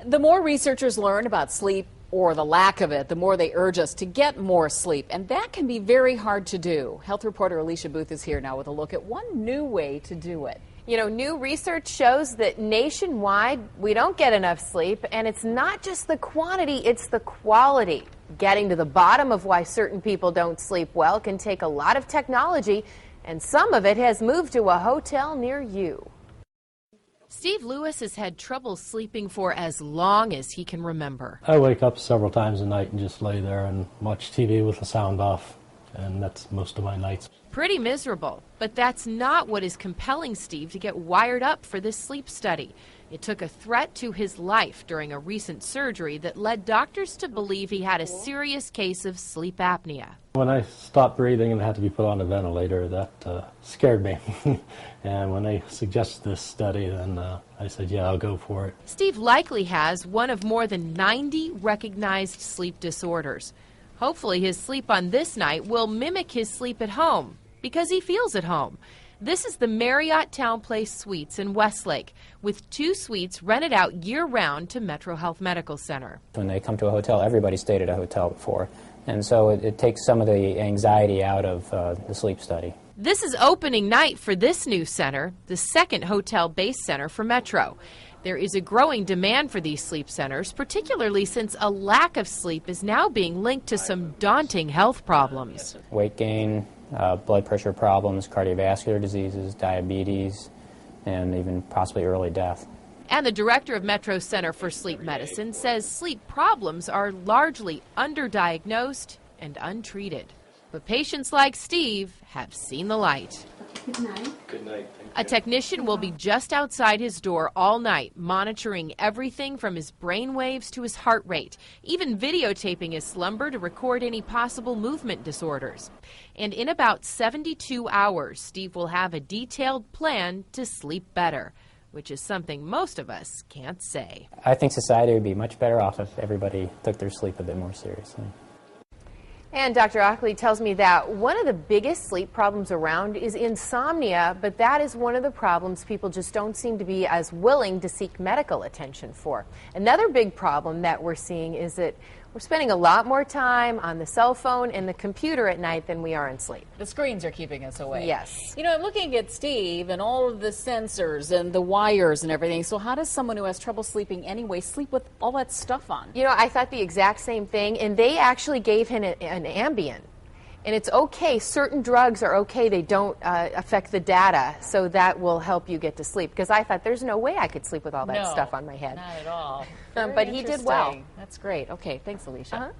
The more researchers learn about sleep, or the lack of it, the more they urge us to get more sleep. And that can be very hard to do. Health reporter Alicia Booth is here now with a look at one new way to do it. You know, new research shows that nationwide we don't get enough sleep, and it's not just the quantity, it's the quality. Getting to the bottom of why certain people don't sleep well can take a lot of technology, and some of it has moved to a hotel near you. Steve Lewis has had trouble sleeping for as long as he can remember. I wake up several times a night and just lay there and watch TV with the sound off, and that's most of my nights. Pretty miserable, but that's not what is compelling Steve to get wired up for this sleep study. It took a threat to his life during a recent surgery that led doctors to believe he had a serious case of sleep apnea. When I stopped breathing and had to be put on a ventilator, that scared me. And when they suggested this study, then I said, yeah, I'll go for it. Steve likely has one of more than 90 recognized sleep disorders. Hopefully his sleep on this night will mimic his sleep at home, because he feels at home. This is the Marriott TownePlace Suites in Westlake, with 2 suites rented out year-round to Metro Health Medical Center. When they come to a hotel, everybody stayed at a hotel before, and so it takes some of the anxiety out of the sleep study. This is opening night for this new center, the second hotel-based center for Metro. There is a growing demand for these sleep centers, particularly since a lack of sleep is now being linked to some daunting health problems. Weight gain, blood pressure problems, cardiovascular diseases, diabetes, and even possibly early death. And the director of Metro Center for Sleep Medicine says sleep problems are largely underdiagnosed and untreated. But patients like Steve have seen the light. Good night. Good night. A technician will be just outside his door all night, monitoring everything from his brain waves to his heart rate, even videotaping his slumber to record any possible movement disorders. And in about 72 hours, Steve will have a detailed plan to sleep better, which is something most of us can't say. I think society would be much better off if everybody took their sleep a bit more seriously. And Dr. Ockley tells me that one of the biggest sleep problems around is insomnia, but that is one of the problems people just don't seem to be as willing to seek medical attention for. Another big problem that we're seeing is that we're spending a lot more time on the cell phone and the computer at night than we are in sleep. The screens are keeping us away. Yes. You know, I'm looking at Steve and all of the sensors and the wires and everything. So how does someone who has trouble sleeping anyway sleep with all that stuff on? You know, I thought the exact same thing, and they actually gave him an Ambien. And it's okay, certain drugs are okay, they don't affect the data, so that will help you get to sleep. Because I thought there's no way I could sleep with all that stuff on my head. Not at all. But he did well. That's great. Okay, thanks, Alicia.